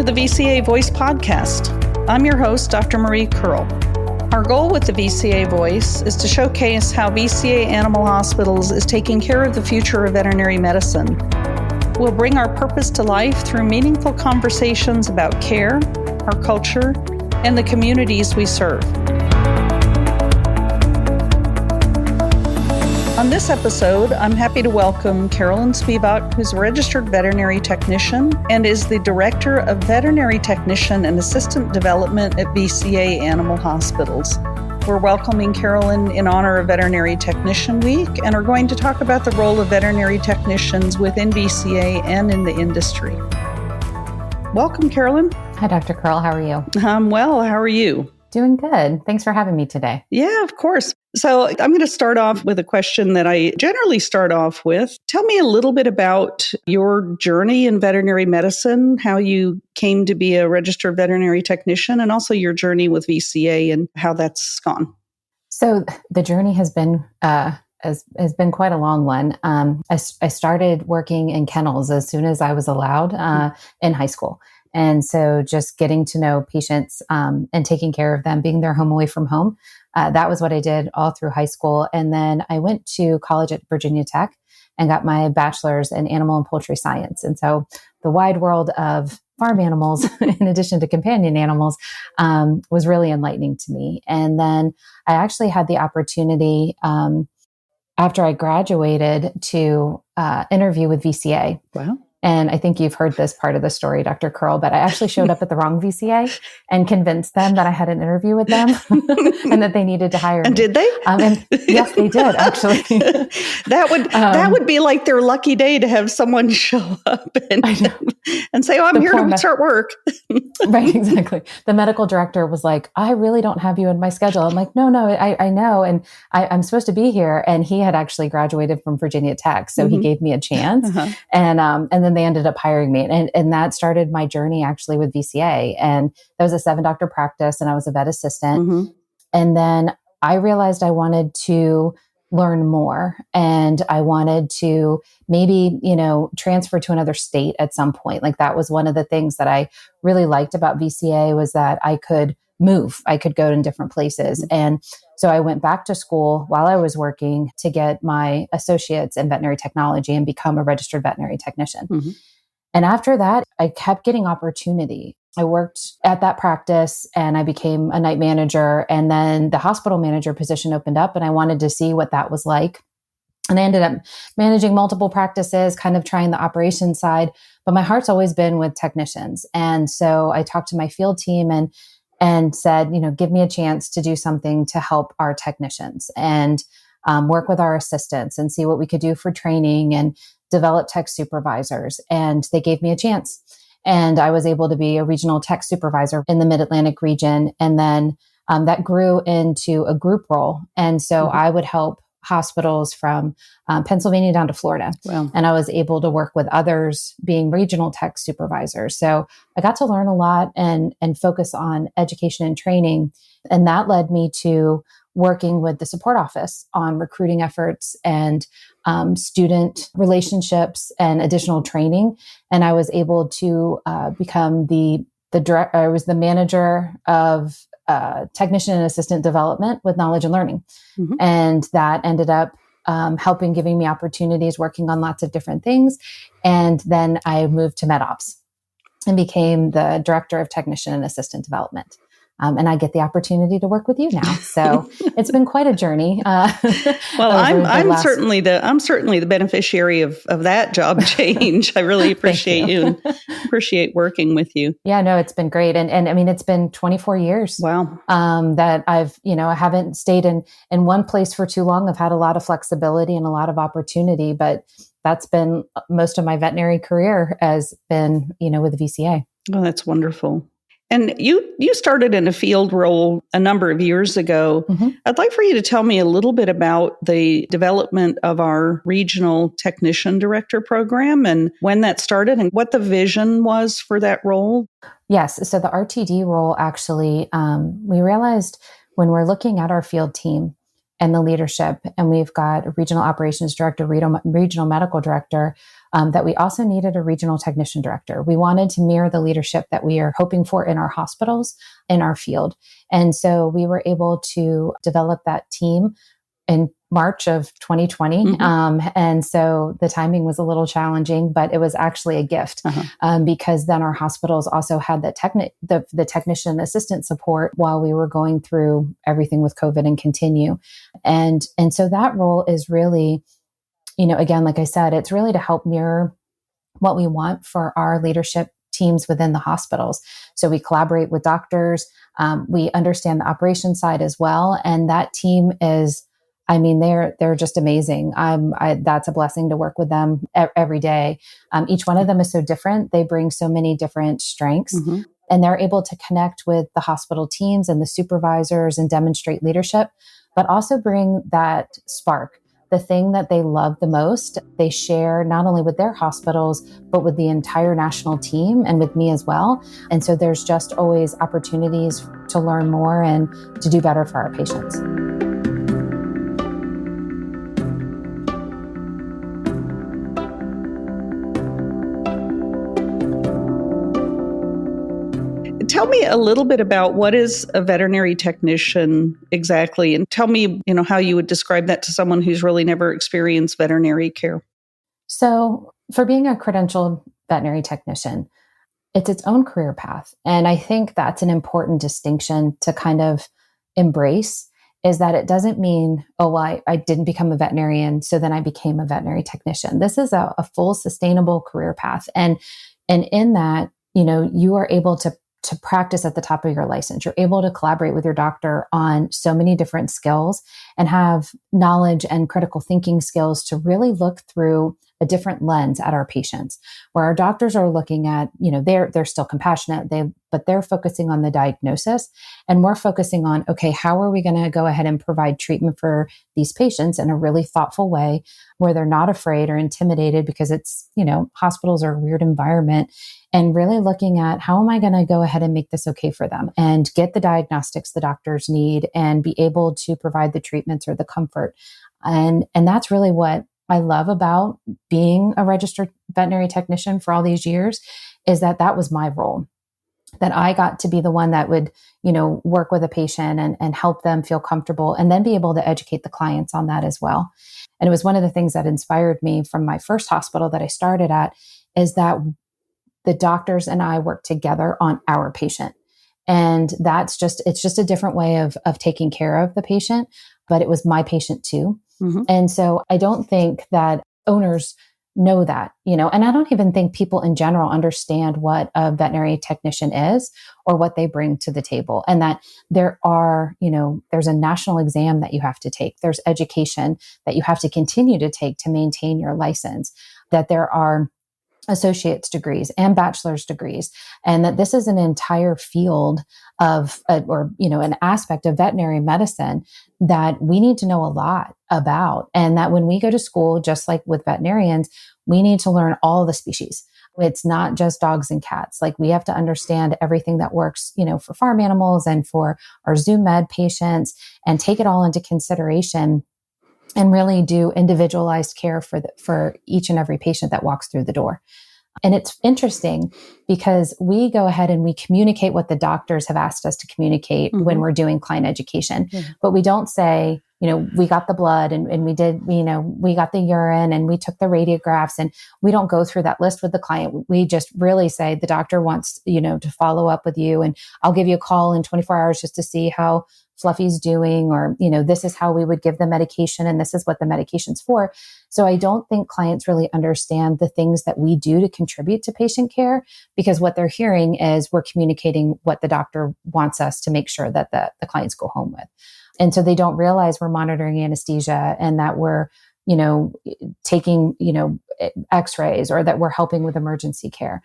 to the VCA Voice podcast. I'm your host, Dr. Marie Kerl. Our goal with the VCA Voice is to showcase how VCA Animal Hospitals is taking care of the future of veterinary medicine. We'll bring our purpose to life through meaningful conversations about care, our culture, and the communities we serve. On this episode, I'm happy to welcome Carolyn Spivock, who's a registered veterinary technician and is the Director of Veterinary Technician and Assistant Development at VCA Animal Hospitals. We're welcoming Carolyn in honor of Veterinary Technician Week and are going to talk about the role of veterinary technicians within VCA and in the industry. Welcome, Carolyn. Hi, Dr. Kerl. How are you? I'm well. How are you? Doing good. Thanks for having me today. Yeah, of course. So I'm going to start off with a question that I generally start off with. Tell me a little bit about your journey in veterinary medicine, how you came to be a registered veterinary technician, and also your journey with VCA and how that's gone. So the journey has been quite a long one. I started working in kennels as soon as I was allowed in high school. And so just getting to know patients and taking care of them, being their home away from home. That was what I did all through high school. And then I went to college at Virginia Tech and got my bachelor's in animal and poultry science. And so the wide world of farm animals, in addition to companion animals, was really enlightening to me. And then I actually had the opportunity after I graduated to interview with VCA. Wow. And I think you've heard this part of the story, Dr. Kerl, but I actually showed up at the wrong VCA and convinced them that I had an interview with them and that they needed to hire me. And did they? And yes, they did, actually. that would be like their lucky day to have someone show up and say, "Oh, I'm here to start work." Right, exactly. The medical director was like, "I really don't have you in my schedule." I'm like, "No, I know, and I'm supposed to be here." And he had actually graduated from Virginia Tech, so he gave me a chance, and then they ended up hiring me. And that started my journey actually with VCA. And that was a 7-doctor practice and I was a vet assistant. And then I realized I wanted to learn more and I wanted to maybe, transfer to another state at some point. Like that was one of the things that I really liked about VCA was that I could move. I could go in different places. And so I went back to school while I was working to get my associates in veterinary technology and become a registered veterinary technician. And after that, I kept getting opportunity. I worked at that practice and I became a night manager. And then the hospital manager position opened up and I wanted to see what that was like. And I ended up managing multiple practices, kind of trying the operations side. But my heart's always been with technicians. And so I talked to my field team and said, give me a chance to do something to help our technicians and work with our assistants and see what we could do for training and develop tech supervisors. And they gave me a chance. And I was able to be a regional tech supervisor in the Mid-Atlantic region. And then that grew into a group role. And so I would help hospitals from Pennsylvania down to Florida. Wow. And I was able to work with others being regional tech supervisors. So I got to learn a lot and focus on education and training. And that led me to working with the support office on recruiting efforts and student relationships and additional training. And I was able to become the director. I was the manager of technician and assistant development with knowledge and learning. And that ended up giving me opportunities working on lots of different things. And then I moved to MedOps and became the director of technician and assistant development. And I get the opportunity to work with you now. So it's been quite a journey. Well, I'm certainly the beneficiary of that job change. I really appreciate you and appreciate working with you. Yeah, no, it's been great. And I mean, it's been 24 years. Wow. That I've, I haven't stayed in one place for too long. I've had a lot of flexibility and a lot of opportunity, but that's been most of my veterinary career has been, with the VCA. Oh, that's wonderful. And you started in a field role a number of years ago. I'd like for you to tell me a little bit about the development of our regional technician director program and when that started and what the vision was for that role. Yes. So the RTD role, actually, we realized when we're looking at our field team and the leadership. And we've got a regional operations director, regional medical director, that we also needed a regional technician director. We wanted to mirror the leadership that we are hoping for in our hospitals, in our field. And so we were able to develop that team in March of 2020. And so the timing was a little challenging, but it was actually a gift because then our hospitals also had the technician assistant support while we were going through everything with COVID and continue. And so that role is really, again, like I said, it's really to help mirror what we want for our leadership teams within the hospitals. So we collaborate with doctors. We understand the operation side as well. And that team is, they're just amazing. That's a blessing to work with them every day. Each one of them is so different. They bring so many different strengths, and they're able to connect with the hospital teams and the supervisors and demonstrate leadership, but also bring that spark, the thing that they love the most. They share not only with their hospitals, but with the entire national team and with me as well. And so there's just always opportunities to learn more and to do better for our patients. Tell me a little bit about what is a veterinary technician exactly, and tell me, how you would describe that to someone who's really never experienced veterinary care. So for being a credentialed veterinary technician, it's its own career path. And I think that's an important distinction to kind of embrace, is that it doesn't mean, I didn't become a veterinarian, so then I became a veterinary technician. This is a full sustainable career path. And in that, you are able to practice at the top of your license. You're able to collaborate with your doctor on so many different skills and have knowledge and critical thinking skills to really look through a different lens at our patients, where our doctors are looking at, they're still compassionate, but they're focusing on the diagnosis, and we're focusing on, okay, how are we going to go ahead and provide treatment for these patients in a really thoughtful way where they're not afraid or intimidated, because it's, hospitals are a weird environment, and really looking at how am I going to go ahead and make this okay for them and get the diagnostics the doctors need and be able to provide the treatments or the comfort. And that's really what I love about being a registered veterinary technician for all these years, is that was my role, that I got to be the one that would, work with a patient and help them feel comfortable, and then be able to educate the clients on that as well. And it was one of the things that inspired me from my first hospital that I started at, is that the doctors and I work together on our patient. And it's just a different way of taking care of the patient, but it was my patient too. And so I don't think that owners know that, and I don't even think people in general understand what a veterinary technician is or what they bring to the table. And that there's a national exam that you have to take. There's education that you have to continue to take to maintain your license, that there are associate's degrees and bachelor's degrees, and that this is an entire field of, an aspect of veterinary medicine that we need to know a lot about. And that when we go to school, just like with veterinarians, we need to learn all the species. It's not just dogs and cats. Like, we have to understand everything that works, for farm animals and for our Zoom med patients, and take it all into consideration and really do individualized care for each and every patient that walks through the door. And it's interesting because we go ahead and we communicate what the doctors have asked us to communicate when we're doing client education, but we don't say, we got the blood and we did, we got the urine and we took the radiographs, and we don't go through that list with the client. We just really say the doctor wants, to follow up with you, and I'll give you a call in 24 hours just to see how Fluffy's doing, or, this is how we would give the medication and this is what the medication's for. So I don't think clients really understand the things that we do to contribute to patient care, because what they're hearing is we're communicating what the doctor wants us to make sure that the clients go home with. And so they don't realize we're monitoring anesthesia, and that we're, taking, x-rays, or that we're helping with emergency care,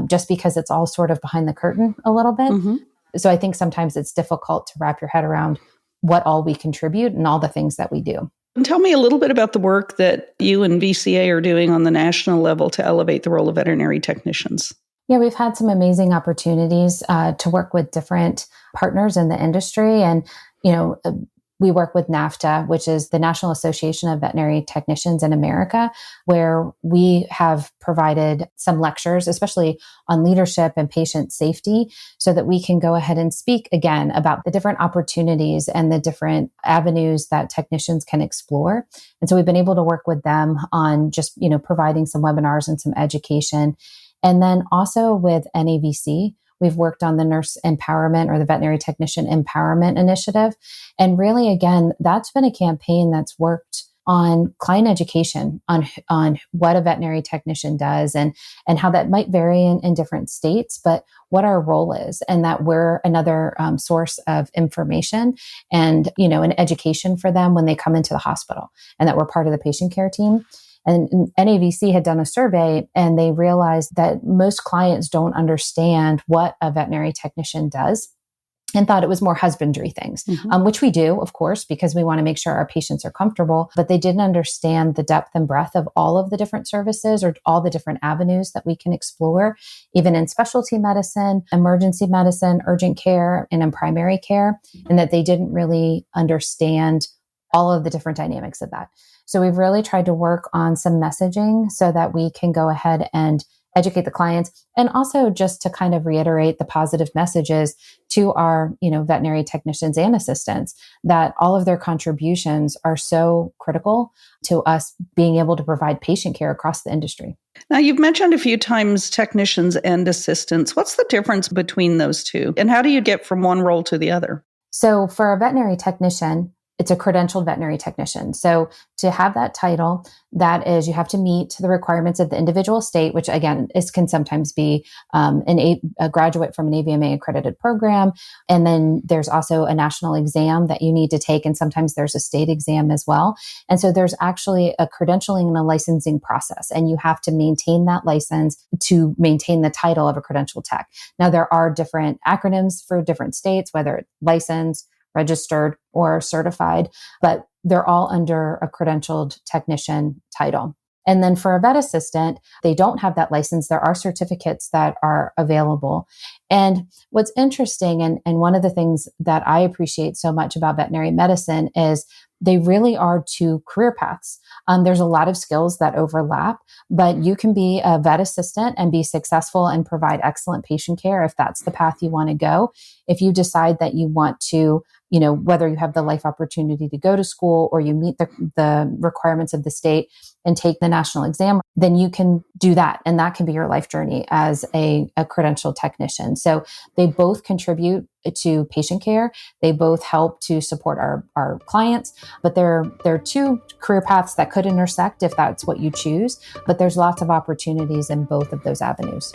just because it's all sort of behind the curtain a little bit. So I think sometimes it's difficult to wrap your head around what all we contribute and all the things that we do. And tell me a little bit about the work that you and VCA are doing on the national level to elevate the role of veterinary technicians. Yeah, we've had some amazing opportunities to work with different partners in the industry. And, we work with NAFTA, which is the National Association of Veterinary Technicians in America, where we have provided some lectures, especially on leadership and patient safety, so that we can go ahead and speak again about the different opportunities and the different avenues that technicians can explore. And so we've been able to work with them on just, providing some webinars and some education. And then also with NAVC, we've worked on the nurse empowerment or the veterinary technician empowerment initiative. And really, again, that's been a campaign that's worked on client education on what a veterinary technician does and how that might vary in different states, but what our role is, and that we're another source of information and, an education for them when they come into the hospital, and that we're part of the patient care team. And NAVC had done a survey, and they realized that most clients don't understand what a veterinary technician does and thought it was more husbandry things, which we do, of course, because we want to make sure our patients are comfortable. But they didn't understand the depth and breadth of all of the different services or all the different avenues that we can explore, even in specialty medicine, emergency medicine, urgent care, and in primary care, and that they didn't really understand all of the different dynamics of that. So we've really tried to work on some messaging so that we can go ahead and educate the clients, and also just to kind of reiterate the positive messages to our, veterinary technicians and assistants, that all of their contributions are so critical to us being able to provide patient care across the industry. Now, you've mentioned a few times technicians and assistants. What's the difference between those two, and how do you get from one role to the other? So for a veterinary technician, it's a credentialed veterinary technician. So to have that title, that is, you have to meet the requirements of the individual state, which again, can sometimes be a graduate from an AVMA accredited program. And then there's also a national exam that you need to take. And sometimes there's a state exam as well. And so there's actually a credentialing and a licensing process. And you have to maintain that license to maintain the title of a credentialed tech. Now, there are different acronyms for different states, whether it's licensed, registered, or certified, but they're all under a credentialed technician title. And then for a vet assistant, they don't have that license. There are certificates that are available. And what's interesting, and one of the things that I appreciate so much about veterinary medicine, is they really are two career paths. There's a lot of skills that overlap, but you can be a vet assistant and be successful and provide excellent patient care if that's the path you want to go. If you decide that you want to, whether you have the life opportunity to go to school or you meet the requirements of the state and take the national exam, then you can do that. And that can be your life journey as a credentialed technician. So they both contribute to patient care. They both help to support our clients, but they're two career paths that could intersect if that's what you choose. But there's lots of opportunities in both of those avenues.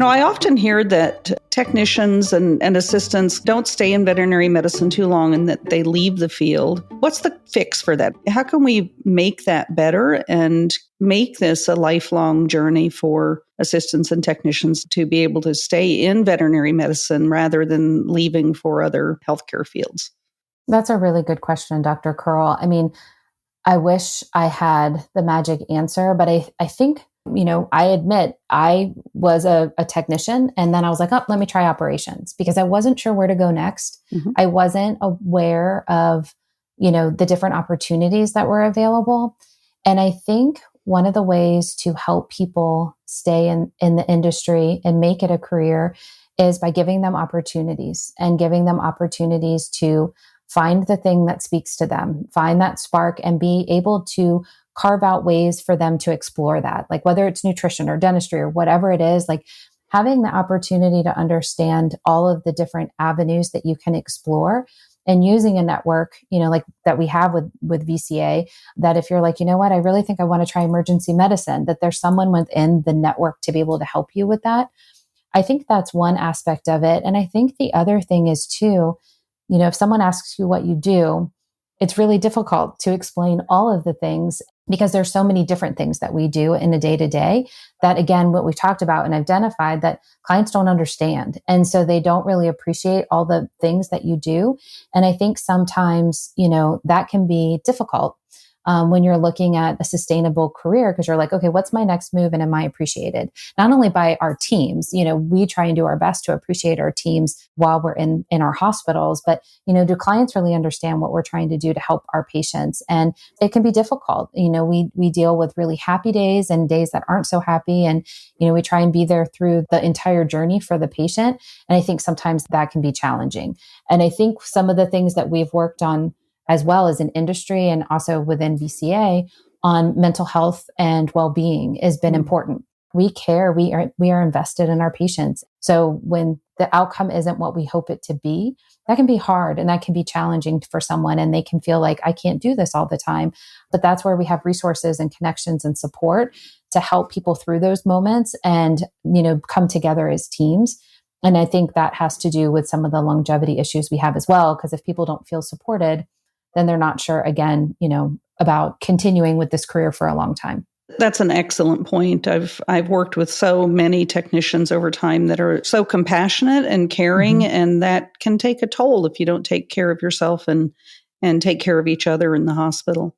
I often hear that technicians and assistants don't stay in veterinary medicine too long and that they leave the field. What's the fix for that? How can we make that better and make this a lifelong journey for assistants and technicians to be able to stay in veterinary medicine rather than leaving for other healthcare fields? That's a really good question, Dr. Kerl. I mean, I wish I had the magic answer, but I think, I admit I was a technician, and then I was like, oh, let me try operations, because I wasn't sure where to go next. I wasn't aware of, the different opportunities that were available. And I think one of the ways to help people stay in the industry and make it a career is by giving them opportunities to find the thing that speaks to them, find that spark, and be able to carve out ways for them to explore that, like whether it's nutrition or dentistry or whatever it is, like having the opportunity to understand all of the different avenues that you can explore, and using a network, like that we have with VCA, that if you're like, what, I really think I want to try emergency medicine, that there's someone within the network to be able to help you with that. I think that's one aspect of it. And I think the other thing is too, if someone asks you what you do, it's really difficult to explain all of the things, because there's so many different things that we do in a day-to-day that, again, what we've talked about and identified, that clients don't understand. And so they don't really appreciate all the things that you do. And I think sometimes, that can be difficult when you're looking at a sustainable career, because you're like, okay, what's my next move and am I appreciated? Not only by our teams, we try and do our best to appreciate our teams while we're in our hospitals, but, do clients really understand what we're trying to do to help our patients? And it can be difficult. We deal with really happy days and days that aren't so happy. And, we try and be there through the entire journey for the patient. And I think sometimes that can be challenging. And I think some of the things that we've worked on as well as in industry and also within VCA on mental health and well-being has been important. We care, we are invested in our patients. So when the outcome isn't what we hope it to be, that can be hard and that can be challenging for someone, and they can feel like, I can't do this all the time. But that's where we have resources and connections and support to help people through those moments and, come together as teams. And I think that has to do with some of the longevity issues we have as well, because if people don't feel supported, then they're not sure, again, about continuing with this career for a long time. That's an excellent point. I've worked with so many technicians over time that are so compassionate and caring, and that can take a toll if you don't take care of yourself and take care of each other in the hospital.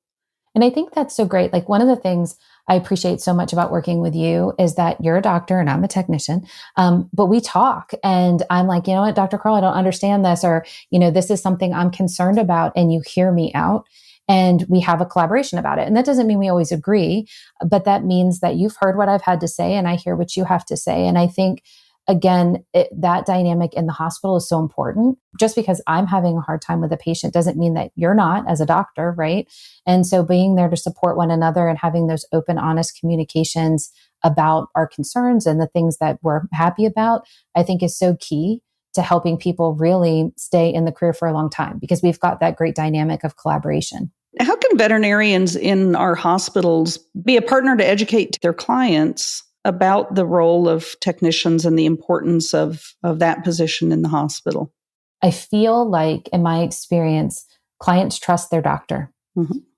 And I think that's so great. Like, one of the things I appreciate so much about working with you is that you're a doctor and I'm a technician, but we talk and I'm like, you know what, Dr. Kerl, I don't understand this, or, this is something I'm concerned about, and you hear me out. And we have a collaboration about it. And that doesn't mean we always agree, but that means that you've heard what I've had to say and I hear what you have to say. And I think, again, that dynamic in the hospital is so important. Just because I'm having a hard time with a patient doesn't mean that you're not as a doctor, right? And so being there to support one another and having those open, honest communications about our concerns and the things that we're happy about, I think is so key to helping people really stay in the career for a long time, because we've got that great dynamic of collaboration. How can veterinarians in our hospitals be a partner to educate their clients about the role of technicians and the importance of that position in the hospital? I feel like, in my experience, clients trust their doctor.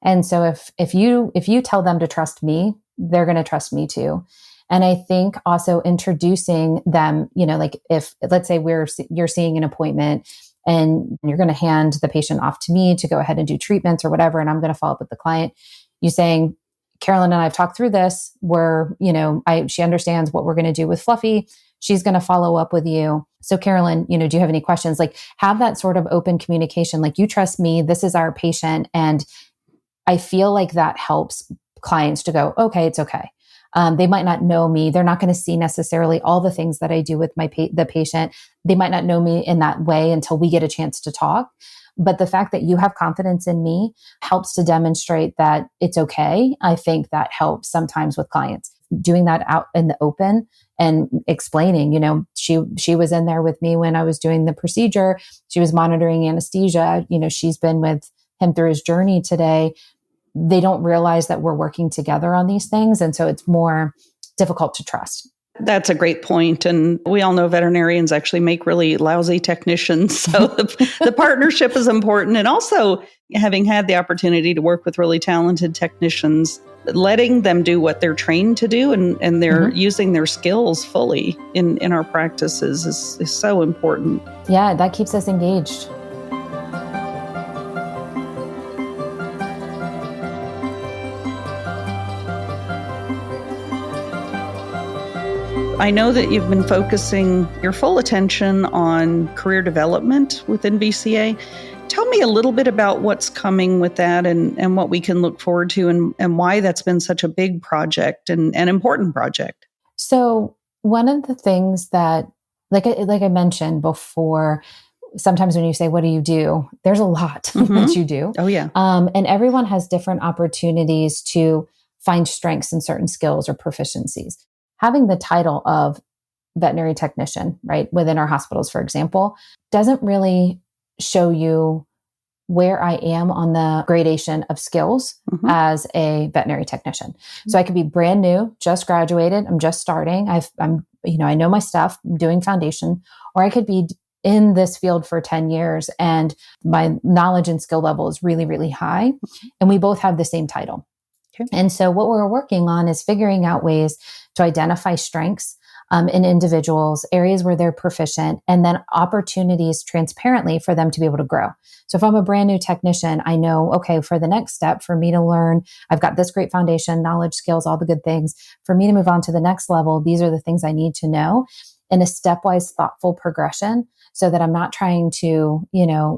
And so if you tell them to trust me, they're going to trust me too. And I think also introducing them, like if, let's say you're seeing an appointment and you're going to hand the patient off to me to go ahead and do treatments or whatever, and I'm going to follow up with the client, you saying, Carolyn and I have talked through this. She understands what we're going to do with Fluffy. She's going to follow up with you. So Carolyn, do you have any questions? Like, have that sort of open communication. Like, you trust me. This is our patient. And I feel like that helps clients to go, okay, it's okay. They might not know me. They're not going to see necessarily all the things that I do with the patient. They might not know me in that way until we get a chance to talk. But the fact that you have confidence in me helps to demonstrate that it's okay. I think that helps sometimes with clients. Doing that out in the open and explaining, she was in there with me when I was doing the procedure. She was monitoring anesthesia. She's been with him through his journey today. They don't realize that we're working together on these things. And so it's more difficult to trust. That's a great point. And we all know veterinarians actually make really lousy technicians. So the partnership is important. And also, having had the opportunity to work with really talented technicians, letting them do what they're trained to do and they're using their skills fully in our practices is so important. Yeah, that keeps us engaged. I know that you've been focusing your full attention on career development within VCA. Tell me a little bit about what's coming with that and what we can look forward to and why that's been such a big project and an important project. So one of the things that, like I mentioned before, sometimes when you say, what do? There's a lot that you do. Oh, yeah. And everyone has different opportunities to find strengths in certain skills or proficiencies. Having the title of veterinary technician, right, within our hospitals, for example, doesn't really show you where I am on the gradation of skills as a veterinary technician. So I could be brand new, just graduated, I'm just starting, I know my stuff, I'm doing foundation, or I could be in this field for 10 years and my knowledge and skill level is really, really high. And we both have the same title. Okay. And so what we're working on is figuring out ways to identify strengths in individuals, areas where they're proficient, and then opportunities transparently for them to be able to grow. So if I'm a brand new technician, I know, okay, for the next step for me to learn, I've got this great foundation, knowledge, skills, all the good things. For me to move on to the next level, these are the things I need to know in a stepwise, thoughtful progression, so that I'm not trying to,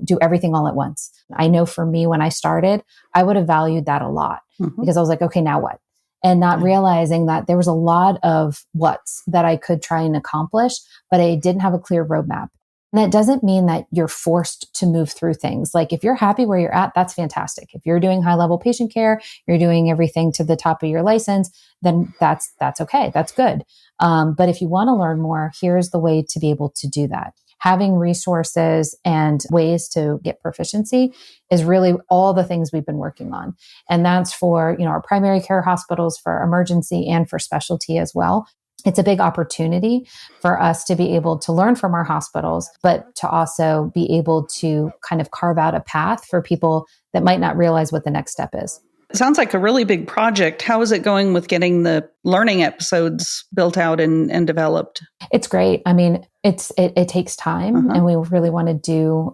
do everything all at once. I know for me, when I started, I would have valued that a lot because I was like, okay, now what? And not realizing that there was a lot of what's that I could try and accomplish, but I didn't have a clear roadmap. And that doesn't mean that you're forced to move through things. Like if you're happy where you're at, that's fantastic. If you're doing high level patient care, you're doing everything to the top of your license, then that's okay. That's good. But if you want to learn more, here's the way to be able to do that. Having resources and ways to get proficiency is really all the things we've been working on. And that's for, our primary care hospitals, for emergency and for specialty as well. It's a big opportunity for us to be able to learn from our hospitals, but to also be able to kind of carve out a path for people that might not realize what the next step is. It sounds like a really big project. How is it going with getting the learning episodes built out and developed? It's great. I mean, it takes time, and we really want to do,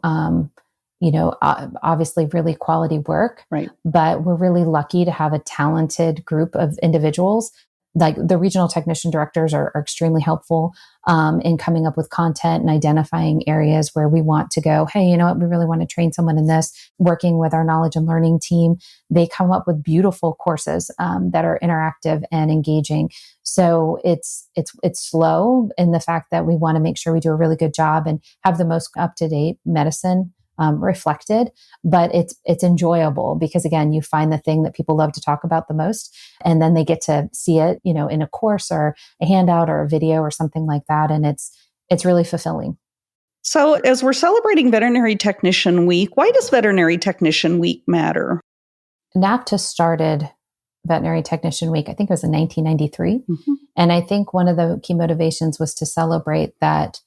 obviously really quality work. Right. But we're really lucky to have a talented group of individuals. Like the regional technician directors are extremely helpful in coming up with content and identifying areas where we want to go. Hey, you know what? We really want to train someone in this. Working with our knowledge and learning team, they come up with beautiful courses that are interactive and engaging. So it's slow in the fact that we want to make sure we do a really good job and have the most up-to-date medicine reflected, but it's enjoyable because again, you find the thing that people love to talk about the most, and then they get to see it, in a course or a handout or a video or something like that, and it's really fulfilling. So, as we're celebrating Veterinary Technician Week, why does Veterinary Technician Week matter? NAVTA started Veterinary Technician Week, I think it was in 1993, and I think one of the key motivations was to celebrate that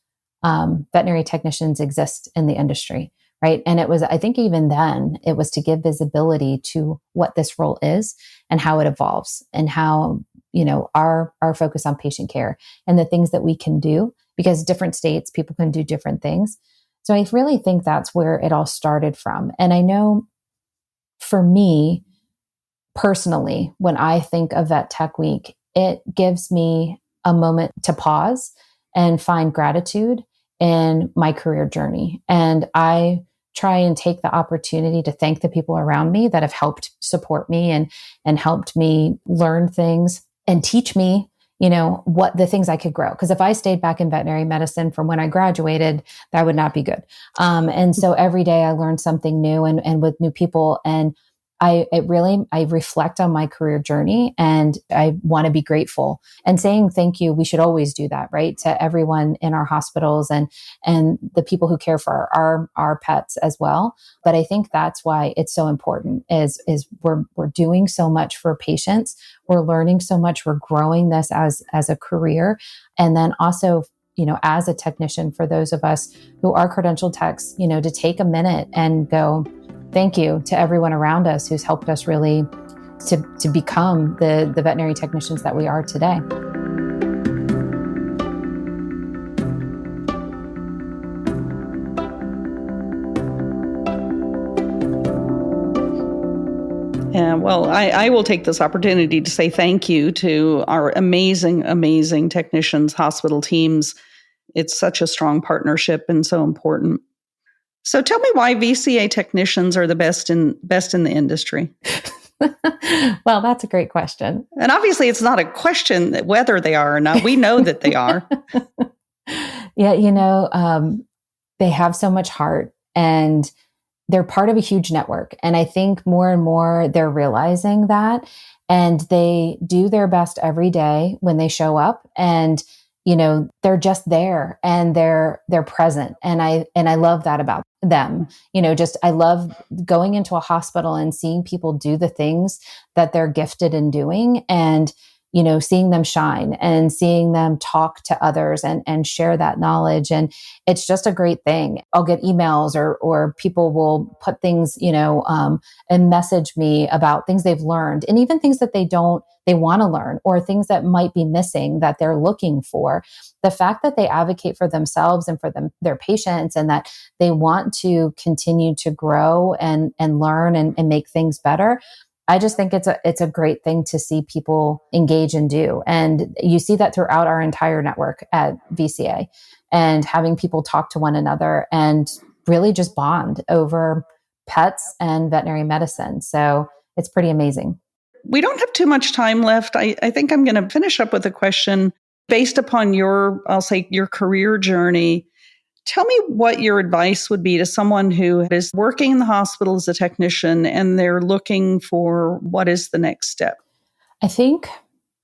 veterinary technicians exist in the industry. Right. And it was, I think even then, it was to give visibility to what this role is and how it evolves and how, our focus on patient care and the things that we can do, because different states, people can do different things. So I really think that's where it all started from. And I know for me personally, when I think of Vet Tech Week, it gives me a moment to pause and find gratitude in my career journey. And I try and take the opportunity to thank the people around me that have helped support me and helped me learn things and teach me, what the things I could grow. Because if I stayed back in veterinary medicine from when I graduated, that would not be good. And so every day I learned something new and with new people. And I reflect on my career journey, and I want to be grateful and saying thank you. We should always do that, right? To everyone in our hospitals and the people who care for our pets as well. But I think that's why it's so important is we're doing so much for patients. We're learning so much. We're growing this as a career. And then also, as a technician, for those of us who are credentialed techs, to take a minute and go, thank you to everyone around us who's helped us really to become the veterinary technicians that we are today. Yeah, well, I will take this opportunity to say thank you to our amazing, amazing technicians, hospital teams. It's such a strong partnership and so important. So tell me why VCA technicians are the best in the industry. Well, that's a great question. And obviously it's not a question whether they are or not. We know that they are. Yeah, they have so much heart and they're part of a huge network. And I think more and more they're realizing that, and they do their best every day when they show up, and they're just there and they're present. And I love that about them. I love going into a hospital and seeing people do the things that they're gifted in doing. And, seeing them shine and seeing them talk to others and share that knowledge. And it's just a great thing. I'll get emails or people will put things, and message me about things they've learned and even things that they want to learn or things that might be missing that they're looking for. The fact that they advocate for themselves and for their patients and that they want to continue to grow and learn and make things better. I just think it's a great thing to see people engage and do. And you see that throughout our entire network at VCA and having people talk to one another and really just bond over pets and veterinary medicine. So it's pretty amazing. We don't have too much time left. I think I'm going to finish up with a question based upon your career journey. Tell me what your advice would be to someone who is working in the hospital as a technician and they're looking for what is the next step. I think,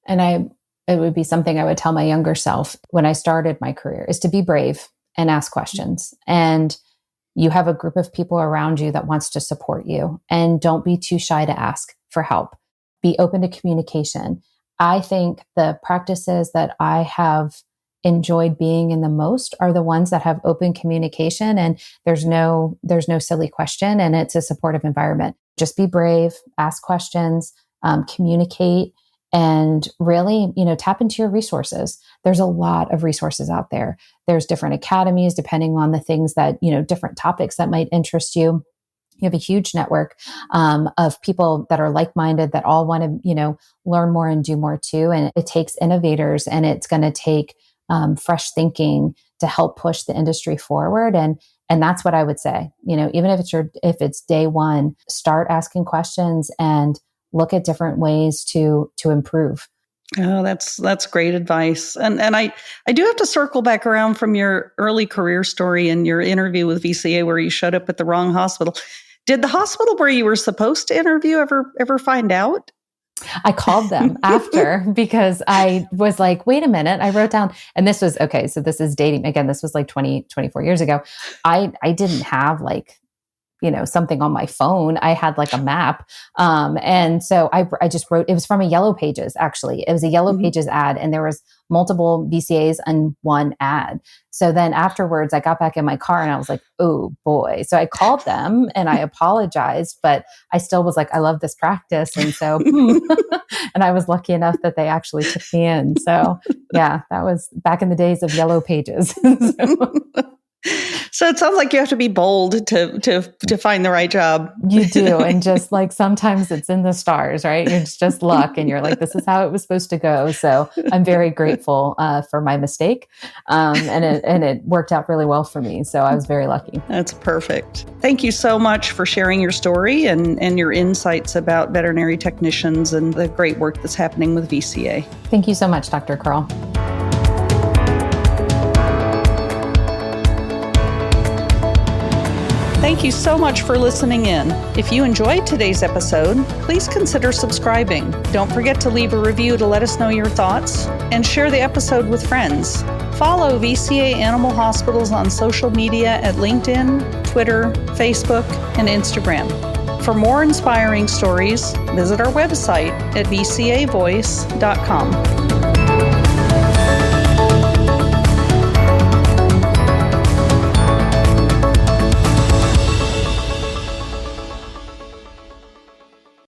it would be something I would tell my younger self when I started my career, is to be brave and ask questions. And you have a group of people around you that wants to support you. And don't be too shy to ask for help. Be open to communication. I think the practices that I have enjoyed being in the most are the ones that have open communication and there's no silly question and it's a supportive environment. Just be brave, ask questions, communicate, and really, tap into your resources. There's a lot of resources out there. There's different academies depending on the things that, different topics that might interest you. You have a huge network of people that are like-minded that all want to, learn more and do more too. And it takes innovators and it's going to take fresh thinking to help push the industry forward. And that's what I would say, even if it's day one, start asking questions and look at different ways to improve. Oh, that's great advice. And I do have to circle back around from your early career story and your interview with VCA where you showed up at the wrong hospital. Did the hospital where you were supposed to interview ever find out? I called them after because I was like, wait a minute, I wrote down, and this was, okay, so this is dating. Again, this was like 24 years ago. I didn't have something on my phone. I had like a map. And so I just wrote, it was from a Yellow Pages, actually. It was a Yellow Pages ad and there was multiple VCAs and one ad. So then afterwards I got back in my car and I was like, oh boy. So I called them and I apologized, but I still was like, I love this practice. And so, and I was lucky enough that they actually took me in. So yeah, that was back in the days of Yellow Pages. So it sounds like you have to be bold to find the right job. You do. And just like sometimes it's in the stars, right? It's just luck. And you're like, this is how it was supposed to go. So I'm very grateful for my mistake. And it worked out really well for me. So I was very lucky. That's perfect. Thank you so much for sharing your story and your insights about veterinary technicians and the great work that's happening with VCA. Thank you so much, Dr. Kerl. Thank you so much for listening in. If you enjoyed today's episode, please consider subscribing. Don't forget to leave a review to let us know your thoughts and share the episode with friends. Follow VCA Animal Hospitals on social media at LinkedIn, Twitter, Facebook, and Instagram. For more inspiring stories, visit our website at vcavoice.com.